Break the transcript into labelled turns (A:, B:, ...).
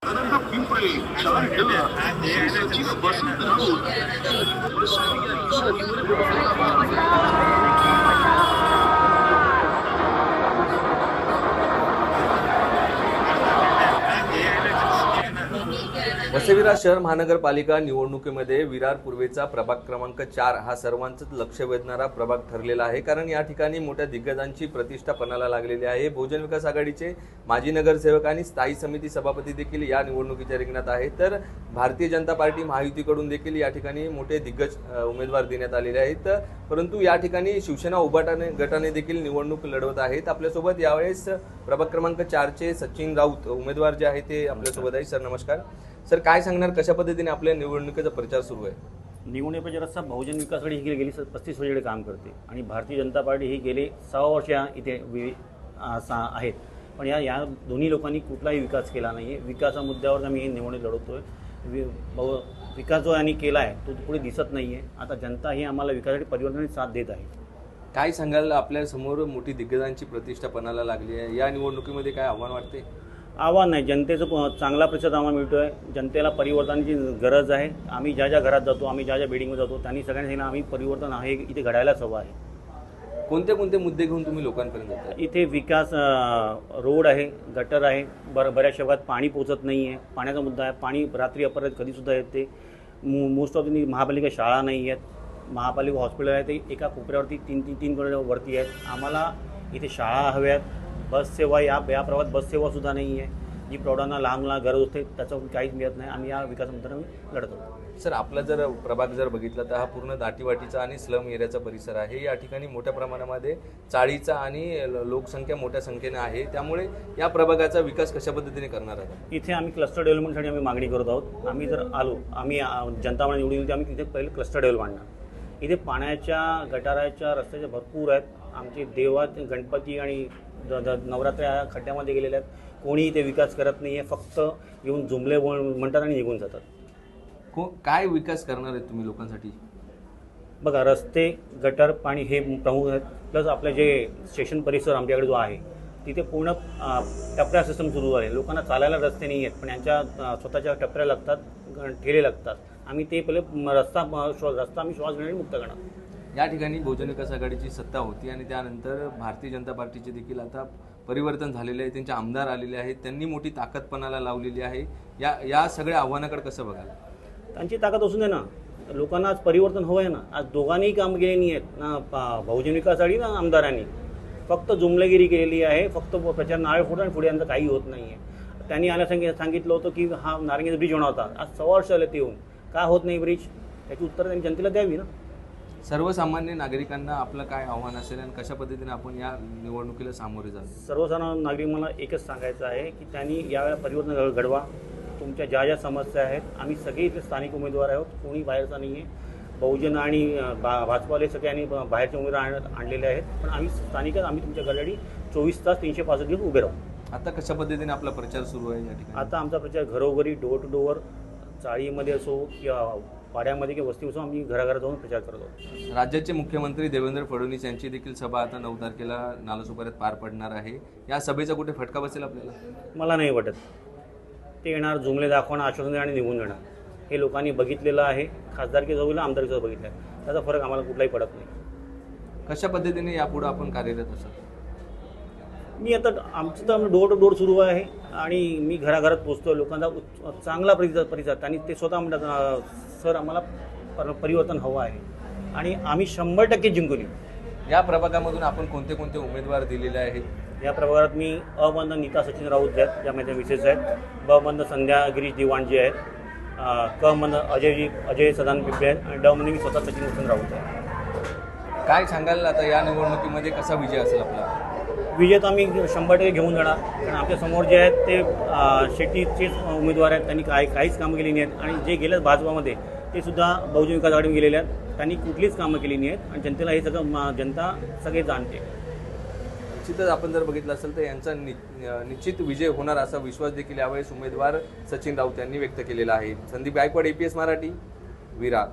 A: अनंत पिंपळे चार सचिन वसंत राऊत
B: वसई-विरार शहर महानगरपालिका निवडणुकीमध्ये विरार पूर्वेचा प्रभाग क्रमांक 4 हा सर्वांचंच लक्ष वेधणारा प्रभाग ठरलेला आहे। कारण या ठिकाणी मोठ्या दिग्गजांची प्रतिष्ठा पणाला लागलेली आहे। बहुजन विकास आघाडीचे माजी नगरसेवक आणि स्थायी समिती सभापती देखील या निवडणुकीच्या रिंगणात आहेत। तर भारतीय जनता पार्टी महायुतीकडून देखील या ठिकाणी मोठे दिग्गज उमेदवार देण्यात आलेले आहेत। परंतु या ठिकाणी शिवसेना उभाटाने गटाने देखील निवडणूक लढवत आहेत। आपल्यासोबत यावेळेस प्रभाग क्रमांक 4 चे सचिन राऊत उमेदवार जे आहेत ते आपल्यासोबत आहेत। सर नमस्कार। सर काय सांगणार, कशा पद्धतीने आपल्या निवडणुकीचा प्रचार सुरू आहे?
C: निवडणुकीचा रस्ता बहुजन विकास आघाडी ही गेली 35 वर्षे काम करते आणि भारतीय जनता पार्टी ही गेले 6 वर्ष इथे आहेत। पण या दोन्ही लोकांनी कुठलाही विकास केला नाही आहे। विकासा मुद्द्यावर आम्ही ही निवडणूक लढवतोय। विकास जो यांनी केला आहे तो पुढे दिसत नाही आहे। आता जनता ही आम्हाला विकासासाठी परिवर्तनाची साथ देत आहे।
B: काय सांगाल, आपल्या समोर मोठी दिग्गजांची प्रतिष्ठा पणाला लागली आहे, या निवडणुकीमध्ये काय आव्हान वाटते?
C: आव्हान नाही, जनतेचं चांगला प्रतिसाद आम्हाला मिळतोय। जनतेला परिवर्तनाची गरज आहे। आम्ही ज्या ज्या घरात जातो, आम्ही ज्या ज्या बिल्डिंगमध्ये जातो, त्यांनी सगळ्यांनी सांगितलं आम्ही परिवर्तन आहे इथे घडायलाच हवं आहे।
B: कोणते कोणते मुद्दे घेऊन तुम्ही लोकांपर्यंत जाता?
C: इथे विकास, रोड आहे, गटर आहे, बऱ्याच शहरात पाणी पोचत नाही आहे, पाण्याचा मुद्दा आहे। पाणी रात्री अपरात कधीसुद्धा येते। मोस्ट ऑफ द महापालिका शाळा नाही आहेत, महापालिका हॉस्पिटल आहे ते एका कोपऱ्यावरती तीन वरती आहेत। आम्हाला इथे शाळा हव्यात, बस सेवा या प्रभागात बस सेवासुद्धा नाही आहे, जी प्रौढांना लहान गरज असते त्याचं काहीच मिळत नाही। आम्ही या विकासामुळे लढत आहोत।
B: सर आपला जर प्रभाग जर बघितला तर हा पूर्ण दाटीवाटीचा आणि स्लम एरियाचा परिसर आहे। या ठिकाणी मोठ्या प्रमाणामध्ये चाळीचा आणि लोकसंख्या मोठ्या संख्येने आहे, त्यामुळे या प्रभागाचा विकास कशा पद्धतीने करणार आहात?
C: इथे आम्ही क्लस्टर डेव्हलपमेंटसाठी आम्ही मागणी करत आहोत। आम्ही जर आलो, आम्ही जनता म्हणून निवडून येऊ, आम्ही तिथे पहिले क्लस्टर डेव्हलपमेंट आणणार। इथे पाण्याच्या गटाराच्या रस्त्याच्या भरपूर आहेत। आमचे देवात गणपती आणि नवरात्र या खड्ड्यामध्ये गेलेले आहेत। कोणी इथे विकास करत नाही आहे, फक्त येऊन जुमले म्हणतात आणि निघून जातात।
B: काय विकास करणार आहेत तुम्ही लोकांसाठी?
C: बघा, रस्ते, गटर, पाणी हे प्रमुख आहेत। प्लस आपलं जे स्टेशन परिसर आमच्याकडे जो आहे तिथे पूर्ण टपऱ्या सिस्टम सुरू आहे। लोकांना चालायला रस्ते नाही आहेत, पण यांच्या स्वतःच्या टपऱ्या लागतात, ठेले लागतात। आम्ही ते पहिले रस्ता आम्ही श्वास घेण्यासाठी मुक्त करणार।
B: या ठिकाणी बहुजन विकास आघाडीची सत्ता होती आणि त्यानंतर भारतीय जनता पार्टीचे देखील आता परिवर्तन झालेले आहे, त्यांचे आमदार आलेले आहेत, त्यांनी मोठी ताकद पणाला लावलेली आहे। या सगळ्या आव्हानाकडे कसं बघाल?
C: त्यांची ताकद असून आहे ना, लोकांना आज परिवर्तन हवं आहे ना। आज दोघांनीही काम केले नाही आहेत ना, बहुजन विकास आघाडी ना आमदारांनी फक्त जुमलेगिरी केलेली आहे। फक्त प्रचार नारळ फोडून आणि पुढे यांचं काही होत नाही आहे। त्यांनी आल्या सांगितलं होतं की हा नारंगीचा ब्रिज होणार होता, आज 6 वर्ष आले ते येऊन का होत नाही ब्रिज, याची उत्तर त्यांनी जनतेला द्यावी ना।
B: सर्वसामान्य नागरिकांना आपलं काय आव्हान असेल आणि कशा पद्धतीने आपण या निवडणुकीला सामोरे जाल?
C: सर्वसामान्य नागरिक मला एकच सांगायचं आहे की त्यांनी यावेळेला परिवर्तन घडवा। तुमच्या ज्या ज्या समस्या आहेत, आम्ही सगळे इथे स्थानिक उमेदवार आहोत, कोणी बाहेरचा नाही आहे। बहुजन आणि भाजपाले सगळ्यांनी बाहेरचे उमेदवार आणलेले आहेत, पण आम्ही स्थानिकच आम्ही तुमच्या घरासाठी 24 तास 365 दिवस उभे राहू।
B: आता कशा पद्धतीने आपला प्रचार सुरू आहे या ठिकाणी?
C: आता आमचा प्रचार घरोघरी, डोअर टू डोअर, चाळीमध्ये असो किंवा पाड्यामध्ये किंवा वस्ती असो, आम्ही घराघरात जाऊन प्रचार करत आहोत।
B: राज्याचे मुख्यमंत्री देवेंद्र फडणवीस यांची देखील सभा आता 9 तारखेला नालासोपाऱ्यात पार पडणार आहे। या सभेचा कुठे फटका बसेल आपल्याला?
C: मला नाही वाटत। ते येणार, जुमले दाखवणार, आश्वासन देणार आणि निघून जाणार। हे लोकांनी बघितलेलं आहे, खासदारकी जवळ आमदारकीचं बघितलं आहे, त्याचा फरक आम्हाला कुठलाही पडत नाही।
B: कशा पद्धतीने यापुढे आपण कार्यरत असाल?
C: मी आता आमचं तर डोअर टू डोअर सुरू आहे आणि मी घराघरात पोचतो, लोकांचा चांगला प्रतिसाद त्यांनी ते स्वतः म्हणतात सर आम्हाला परिवर्तन हवं आहे आणि आम्ही 100% जिंकून येऊ।
B: या प्रभागामधून आपण कोणते कोणते उमेदवार दिलेले आहेत?
C: या प्रभागात मी अबंध नीता सचिन राऊत जे आहेत, ज्या माझ्या विशेष आहेत, बंध संध्या गिरीश दिवाण जे आहेत, कबंध अजय सदान पिंपळे आहेत आणि डमध्ये मी स्वतः सचिन वसंत राऊत आहे।
B: काय सांगाल, आता या निवडणुकीमध्ये कसा विजय असेल आपला?
C: विजय तर आम्ही 100% घेऊन जाणार, कारण आमच्यासमोर जे आहेत ते शेट्टीचेच उमेदवार आहेत। त्यांनी काहीच कामं केली नाही आहेत आणि जे गेल्यात भाजपामध्ये ते सुद्धा बहुजन विकास आघाडीवर गेलेले आहेत, त्यांनी कुठलीच कामं केली नाही आहेत आणि जनतेला हे सगळं जनता सगळे जाणते।
B: निश्चितच आपण जर बघितलं असेल तर यांचा निश्चित विजय होणार असा विश्वास देखील यावेळेस उमेदवार सचिन राऊत यांनी व्यक्त केलेला आहे। संदीप गायकवाड, APS मराठी, विरार।